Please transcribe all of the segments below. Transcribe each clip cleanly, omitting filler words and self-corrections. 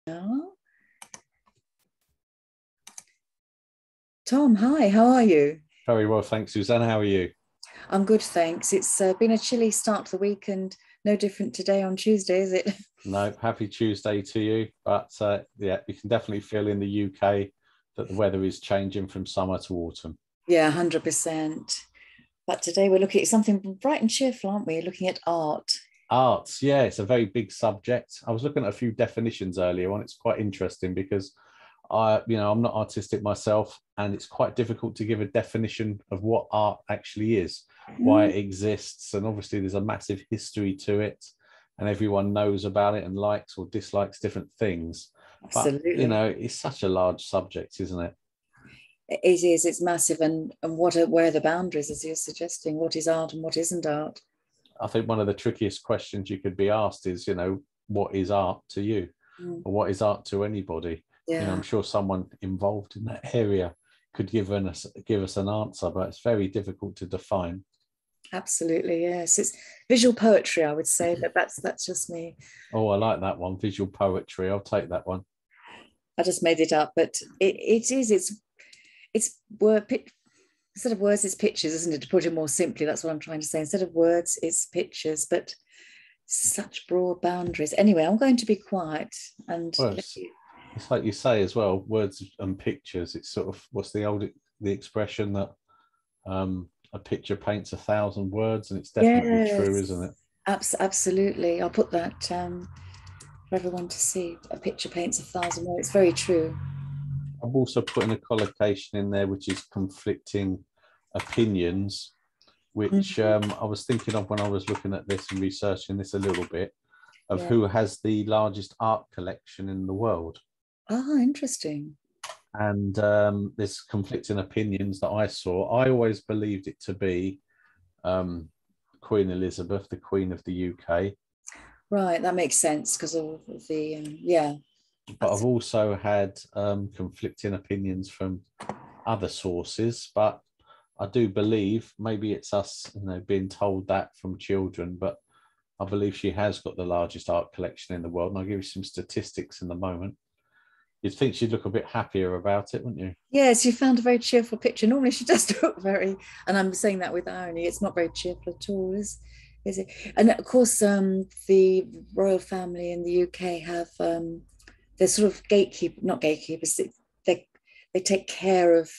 Tom, hi, how are you? Very well, thanks, Suzanne. How are you? I'm good, thanks. It's been a chilly start to the week and no different today on Tuesday, is it? No, happy Tuesday to you. But yeah, you can definitely feel in the UK that the weather is changing from summer to autumn. Yeah, 100%. But today we're looking at something bright and cheerful, aren't we? Looking at art. Arts, yeah, it's a very big subject. I was looking at a few definitions earlier on. It's quite interesting because I'm not artistic myself, and it's quite difficult to give a definition of what art actually is, why Mm, it exists, and obviously there's a massive history to it, and everyone knows about it and likes or dislikes different things. But absolutely. it's such a large subject, isn't it? It is, it's massive. And where are the boundaries, as you're suggesting? What is art and what isn't art? I think one of the trickiest questions you could be asked is, what is art to you, Mm, or what is art to anybody? I'm yeah, sure someone involved in that area could give us an answer, but it's very difficult to define. absolutely. Yes. It's visual poetry, I would say, but that's just me. Oh, I like that one. Visual poetry. I'll take that one. I just made it up, but it's word instead of words, it's pictures, isn't it? To put it more simply, that's what I'm trying to say. Instead of words, it's pictures, but such broad boundaries. Anyway, I'm going to be quiet and Well, let you. it's like you say as well, words and pictures. It's sort of what's the expression that a picture paints a thousand words, and it's definitely true, isn't Yes, it? absolutely. I'll put that for everyone to see. A picture paints a thousand words. It's very true. I've also put in a collocation in there, which is conflicting opinions, which Mhm. I was thinking of when I was looking at this and researching this a little bit, of Yeah. who has the largest art collection in the world. Ah, interesting. And there's conflicting opinions that I saw. I always believed it to be um, Queen Elizabeth, the Queen of the UK. Right, that makes sense because of the yeah. But I've That's also had conflicting opinions from other sources. But I do believe maybe it's us, being told that from children. But I believe she has got the largest art collection in the world, and I'll give you some statistics in the moment. You'd think she'd look a bit happier about it, wouldn't you? yes, you found a very cheerful picture. Normally she does look very, and I'm saying that with irony, it's not very cheerful at all, is it? And of course, the royal family in the UK have they're sort of not gatekeepers. They they take care of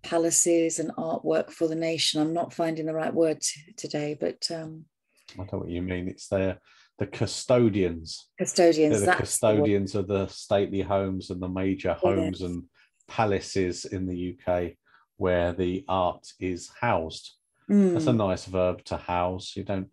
palaces and artwork for the nation. I'm not finding the right word today, but I don't know what you mean. It's the custodians. They're custodians. the That's the word. custodians of the stately homes and the major homes Yes. and palaces in the UK where the art is housed. That's a Mm. nice verb, to house. You don't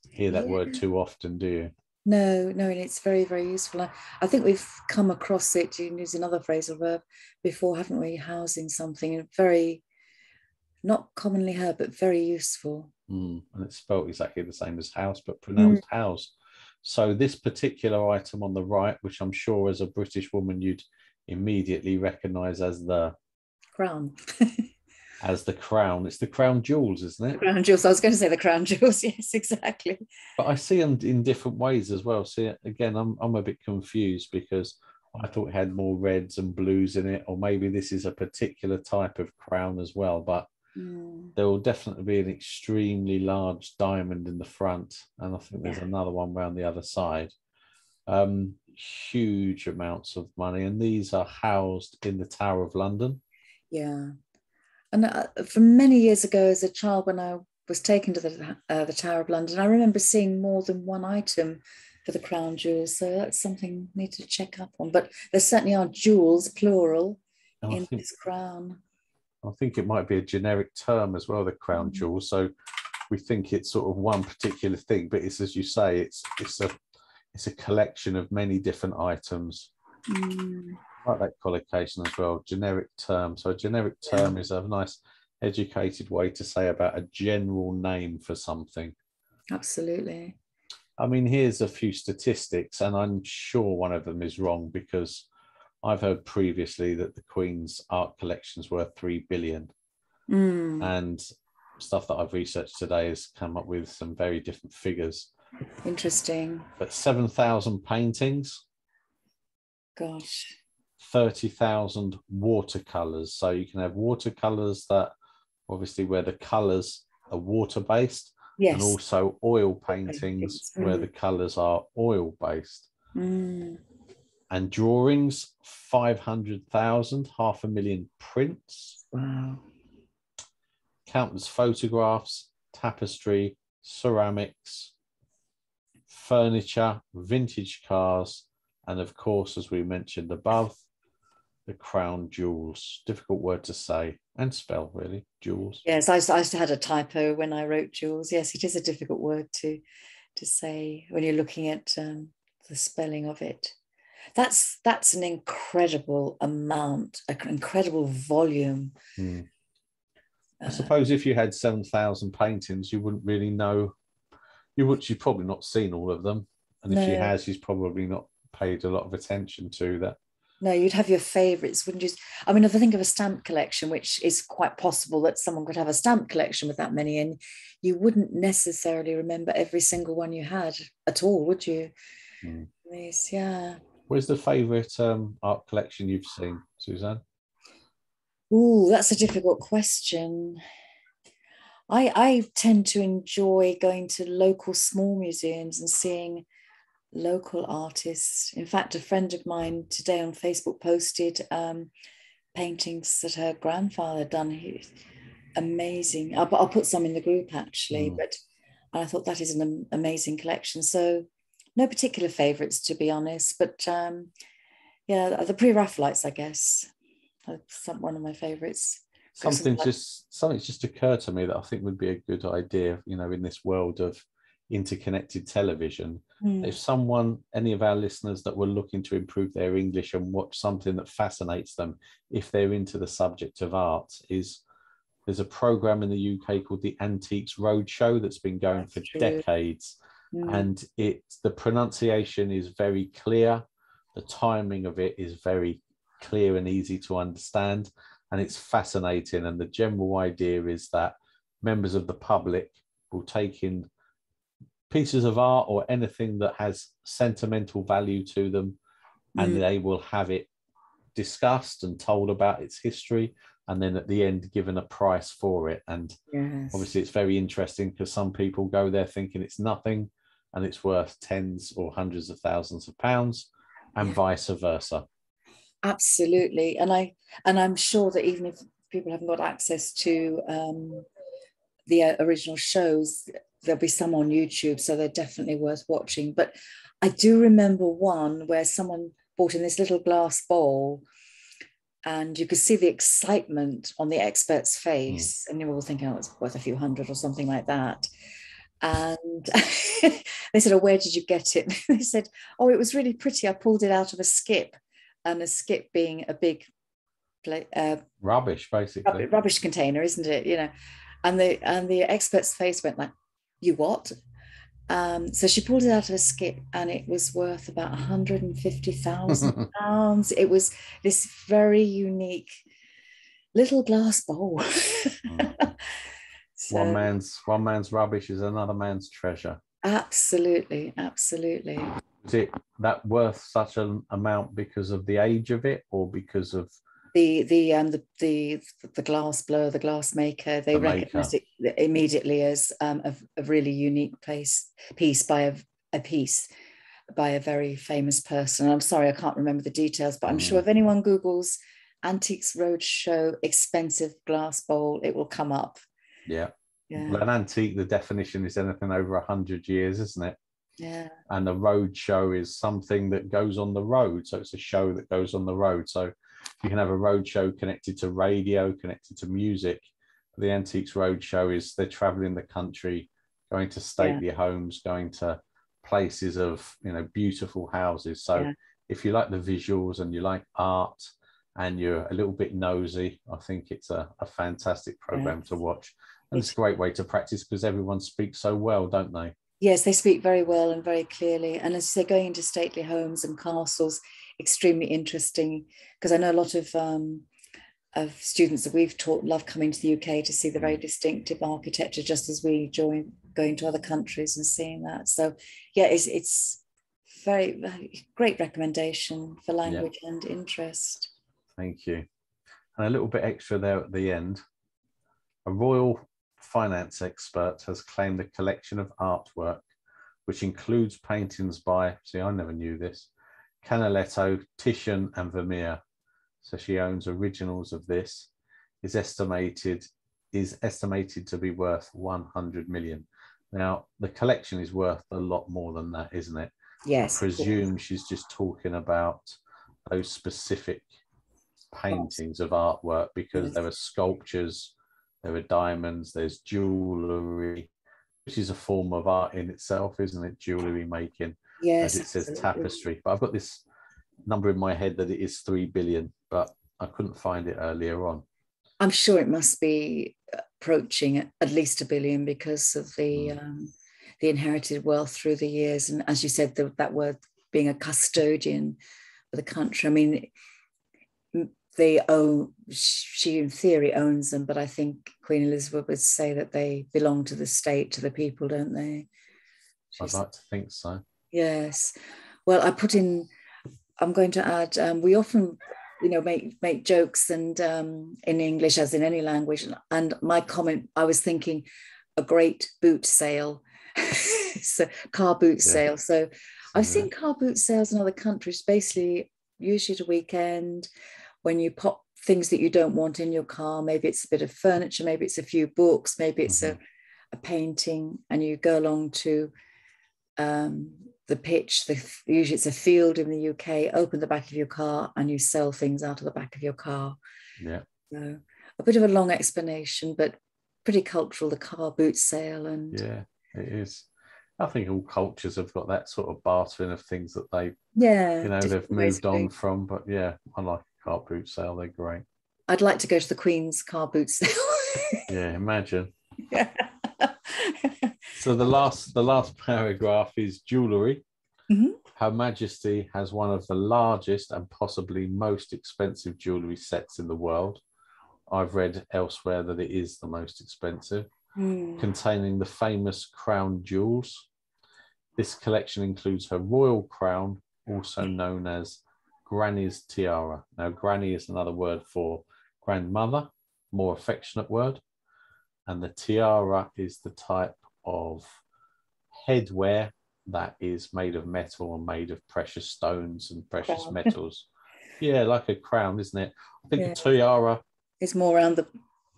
hear that word Yeah. too often, do you? No, no, and it's very, very useful. I think we've come across it, to use another phrasal verb, before, haven't we? Housing something, and very, not commonly heard, but very useful. And it's spelled exactly the same as house, but Mm. pronounced house. So this particular item on the right, which I'm sure as a British woman you'd immediately recognise Crown. as the crown. It's the crown jewels, isn't The it? crown jewels. I was going to say the crown jewels. Yes, exactly. But I see them in different ways as well. See, again, I'm a bit confused because I thought it had more reds and blues in it, or maybe this is a particular type of crown as well. But Mm. there will definitely be an extremely large diamond in the front, and I think there's Yeah, another one around the other side. Um, Huge amounts of money, and these are housed in the Tower of London. yeah. And from many years ago, as a child, when I was taken to the Tower of London, I remember seeing more than one item for the crown jewels. So that's something I need to check up on. But there certainly are jewels, plural, And in this crown. I think it might be a generic term as well, the crown Mm. jewel. So we think it's sort of one particular thing, but it's, as you say, it's a collection of many different items. Mm. I like that collocation as well. Generic term. So a generic Yeah, term is a nice educated way to say about a general name for something. absolutely. I mean, here's a few statistics, and I'm sure one of them is wrong because I've heard previously that the Queen's art collection's worth 3 billion, Mm. and stuff that I've researched today has come up with some very different figures. Interesting. But 7,000 paintings, Gosh. 30,000 watercolors. So you can have watercolors that obviously where the colors are water based, Yes. and also oil paintings where the colors are oil based. And drawings, 500,000, 500,000 prints. Wow. Countless photographs, tapestry, ceramics, furniture, vintage cars, and of course, as we mentioned above, the crown jewels. Difficult word to say and spell, really, jewels. Yes, I had a typo when I wrote jewels. Yes, it is a difficult word to say when you're looking at the spelling of it. That's an incredible amount, an incredible volume. I suppose if you had 7,000 paintings, you wouldn't really know. You've probably not seen all of them, and if she has, she's probably not paid a lot of attention to that. No, you'd have your favourites, wouldn't you? I mean, if I think of a stamp collection, which is quite possible that someone could have a stamp collection with that many, and you wouldn't necessarily remember every single one you had at all, would you? Yes, yeah. Where's the favourite art collection you've seen, Suzanne? Ooh, that's a difficult question. I tend to enjoy going to local small museums and seeing local artists. In fact, a friend of mine today on Facebook posted paintings that her grandfather had done. Amazing. I'll put some in the group actually, but I thought that is an amazing collection. So no particular favorites, to be honest, but yeah, the Pre-Raphaelites, I guess, one of my favorites. Something's just occurred to me that I think would be a good idea, you know, in this world of interconnected television. If any of our listeners that were looking to improve their English and watch something that fascinates them, if they're into the subject of art, there's a program in the UK called the Antiques Roadshow that's been going for decades. And the pronunciation is very clear. The timing of it is very clear and easy to understand. And it's fascinating. And the general idea is that members of the public will take in pieces of art or anything that has sentimental value to them, and they will have it discussed and told about its history, and then at the end given a price for it. And obviously it's very interesting because some people go there thinking it's nothing and it's worth tens or hundreds of thousands of pounds, and vice versa. Absolutely. And I'm sure that even if people haven't got access to the original shows, there'll be some on YouTube, so they're definitely worth watching. But I do remember one where someone brought in this little glass bowl, and you could see the excitement on the expert's face, and you were all thinking, oh, it's worth a few hundred or something like that. And they said, oh, where did you get it? They said, oh, it was really pretty. I pulled it out of a skip, and a skip being a big rubbish, basically. Rubbish container, isn't it? You know, and the expert's face went like, you what? So she pulled it out of a skip, and it was worth about £150,000. It was this very unique little glass bowl. So, one man's rubbish is another man's treasure. Absolutely, absolutely. Is it that worth such an amount because of the age of it, or because of the glass blower, the glass maker? They recognized it immediately as a really unique piece by a very famous person. I'm sorry, I can't remember the details, but I'm sure if anyone Googles Antiques Roadshow expensive glass bowl, it will come up. Yeah. Well, an antique, the definition is anything over 100 years, isn't it? Yeah. And a road show is something that goes on the road. So it's a show that goes on the road. So you can have a road show connected to radio, connected to music. The Antiques Roadshow is they're traveling the country, going to stately homes, going to places of, you know, beautiful houses. So if you like the visuals and you like art and you're a little bit nosy, I think it's a fantastic program to watch. And it's a great way to practice because everyone speaks so well, don't they? Yes, they speak very well and very clearly. And as they're going into stately homes and castles, extremely interesting, because I know a lot of students that we've taught love coming to the UK to see the very distinctive architecture, just as we enjoy going to other countries and seeing that. So yeah, it's very, very great recommendation for Yeah. language and interest. Thank you. And a little bit extra there at the end. A royal finance expert has claimed a collection of artwork, which includes paintings by, see, I never knew this, Canaletto, Titian, and Vermeer. So she owns originals of this. Is estimated to be worth 100 million. Now, the collection is worth a lot more than that, isn't it? Yes. I presume she's just talking about those specific paintings of artwork, because Yes. there are sculptures, there are diamonds, there's jewellery, which is a form of art in itself, isn't it? Jewellery making, Yes, as it says, absolutely. tapestry. But I've got this number in my head that it is 3 billion, but I couldn't find it earlier on. I'm sure it must be approaching at least 1 billion because of the inherited wealth through the years. And as you said, that word being a custodian for the country. I mean, she in theory owns them, but I think Queen Elizabeth would say that they belong to the state, to the people, don't they? I'd like to think so. Yes. Well, I'm going to add, we often, make jokes and in English, as in any language. And my comment, I was thinking a great boot sale, so car boot sale. So I've seen car boot sales in other countries, basically usually at a weekend, when you pop things that you don't want in your car. Maybe it's a bit of furniture, maybe it's a few books, maybe it's a painting, and you go along to the pitch. Usually it's a field in the UK, open the back of your car and you sell things out of the back of your car. Yeah. So a bit of a long explanation, but pretty cultural, the car boot sale. And yeah, it is. I think all cultures have got that sort of bartering of things that they, they've moved on from. But yeah, I like a car boot sale. They're great. I'd like to go to the Queen's car boot sale. Yeah, imagine. Yeah. So the last paragraph is jewellery. Mm-hmm. Her Majesty has one of the largest and possibly most expensive jewellery sets in the world. I've read elsewhere that it is the most expensive, containing the famous crown jewels. This collection includes her royal crown, also known as Granny's tiara. Now, Granny is another word for grandmother, more affectionate word. And the tiara is the type of headwear that is made of metal and made of precious stones and precious metals. Yeah, like a crown, isn't it? I think a tiara is more around the...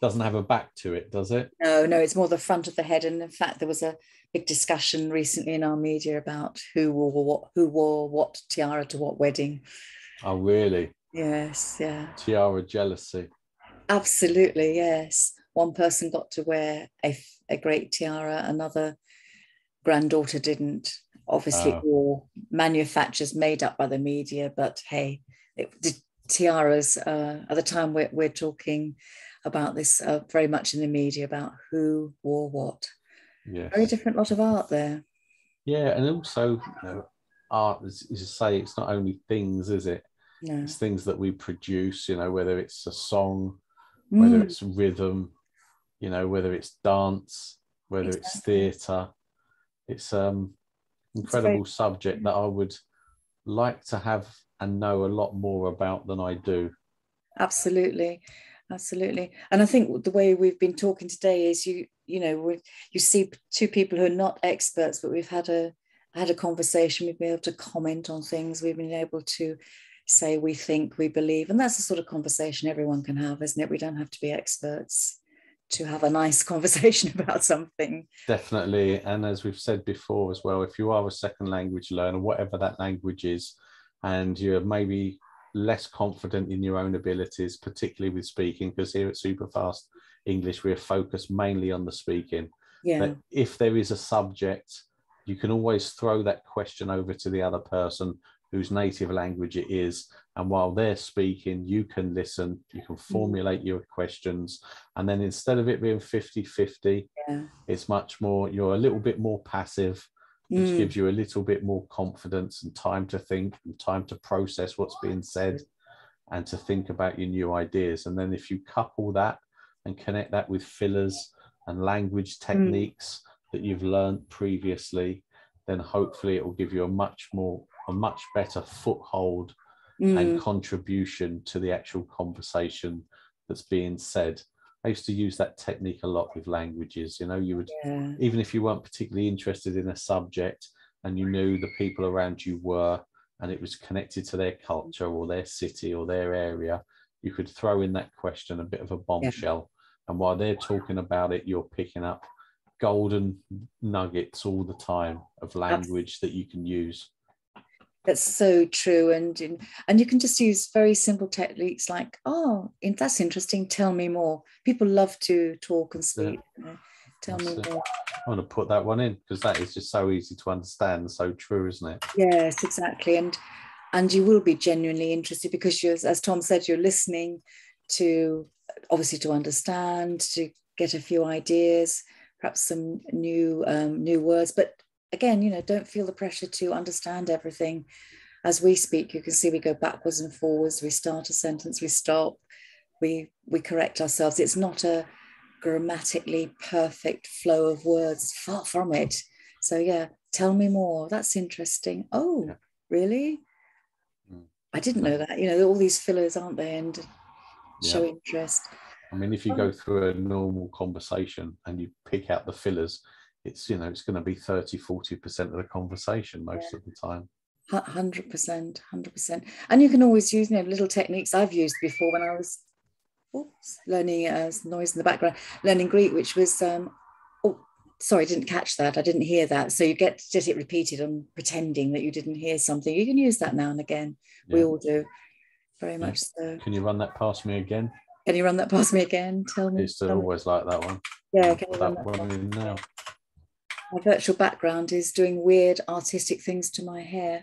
Doesn't have a back to it, does it? No, it's more the front of the head. And in fact, there was a big discussion recently in our media about who wore what tiara to what wedding. Oh, really? Yes, yeah. Tiara jealousy. Absolutely, yes. One person got to wear a great tiara, another granddaughter didn't. Obviously, all manufacturers made up by the media, but hey, the tiaras at the time we're talking about this very much in the media about who wore what. Yes. Very different lot of art there. Yeah, and also art, as you say, it's not only things, is it? No. It's things that we produce, whether it's a song, whether it's rhythm, whether it's dance, whether it's theatre. It's incredible subject that I would like to have and know a lot more about than I do. Absolutely. And I think the way we've been talking today is you see two people who are not experts, but we've had a conversation. We've been able to comment on things. We've been able to say we think, we believe, and that's the sort of conversation everyone can have, isn't it? We don't have to be experts to have a nice conversation about something. Definitely. And as we've said before as well, if you are a second language learner, whatever that language is, and you're maybe less confident in your own abilities, particularly with speaking, because here at Superfast English, we're focused mainly on the speaking. Yeah. But if there is a subject, you can always throw that question over to the other person whose native language it is. And while they're speaking, you can listen, you can formulate your questions. And then instead of it being 50-50, it's much more, you're a little bit more passive, which gives you a little bit more confidence and time to think and time to process what's being said and to think about your new ideas. And then if you couple that and connect that with fillers and language techniques that you've learned previously, then hopefully it will give you a much better foothold and contribution to the actual conversation that's being said. I used to use that technique a lot with languages. You know, you would, even if you weren't particularly interested in a subject and you knew the people around you were, and it was connected to their culture or their city or their area, you could throw in that question, a bit of a bombshell. And while they're talking about it, you're picking up golden nuggets all the time of language that you can use. That's so true. And you can just use very simple techniques like, oh, that's interesting, tell me more. People love to talk and speak. Tell me more. I want to put that one in because that is just so easy to understand, so true, isn't it? Yes, exactly. And you will be genuinely interested because you're, as Tom said, you're listening to, obviously, to understand, to get a few ideas, perhaps some new words. But again, you know, don't feel the pressure to understand everything. As we speak, you can see we go backwards and forwards. We start a sentence, we stop, we correct ourselves. It's not a grammatically perfect flow of words, far from it. So yeah, tell me more. That's interesting. Oh, really? I didn't know that. You know, all these fillers, aren't they? And show interest. I mean, if you go through a normal conversation and you pick out the fillers, it's, you know, it's going to be 30-40% of the conversation most of the time. 100%. And you can always use, you know, little techniques I've used before when I was learning noise in the background, learning Greek, which was sorry, I didn't catch that. I didn't hear that. So you get it repeated and pretending that you didn't hear something. You can use that now and again. We all do, very much so. Can you run that past me again? Can you run that past me again? Tell me. It's always like that one. Yeah, can you run that one in now? My virtual background is doing weird artistic things to my hair.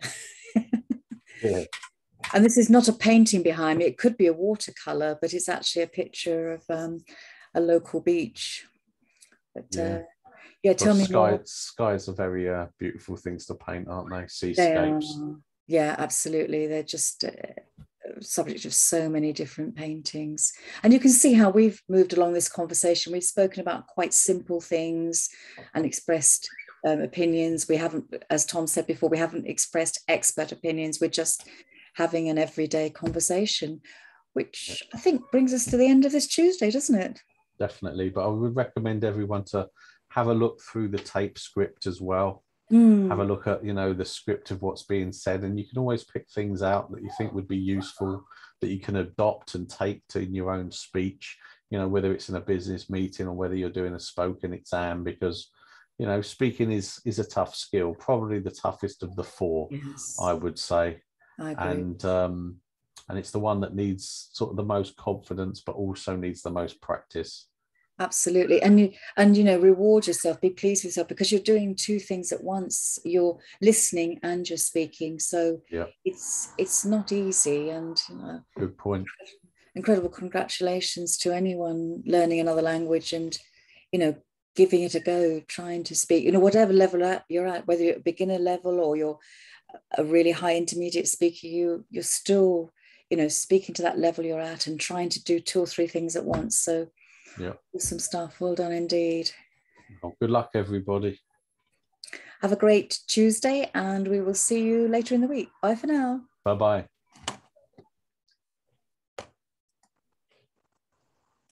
And this is not a painting behind me. It could be a watercolor, but it's actually a picture of a local beach. But tell me more. Skies are very beautiful things to paint, aren't they? Seascapes. Yeah, absolutely. They're just subject of so many different paintings. And you can see how we've moved along this conversation. We've spoken about quite simple things and expressed opinions. We haven't, as Tom said before, we haven't expressed expert opinions. We're just having an everyday conversation, which I think brings us to the end of this Tuesday, doesn't it? Definitely. But I would recommend everyone to have a look through the tape script as well. Have a look at, you know, the script of what's being said, and you can always pick things out that you think would be useful, that you can adopt and take to in your own speech, you know, whether it's in a business meeting or whether you're doing a spoken exam, because, you know, speaking is a tough skill, probably the toughest of the four. Yes. I would say. I agree. And it's the one that needs sort of the most confidence, but also needs the most practice. Absolutely. And you know, reward yourself, be pleased with yourself, because you're doing two things at once. You're listening and you're speaking. So it's not easy. And, you know, good point. Incredible congratulations to anyone learning another language and, you know, giving it a go, trying to speak, you know, whatever level you're at, whether you're at beginner level or you're a really high intermediate speaker, you're still, you know, speaking to that level you're at and trying to do two or three things at once. So awesome stuff. Well done indeed. Well, good luck, everybody. Have a great Tuesday, and we will see you later in the week. Bye for now. Bye-bye.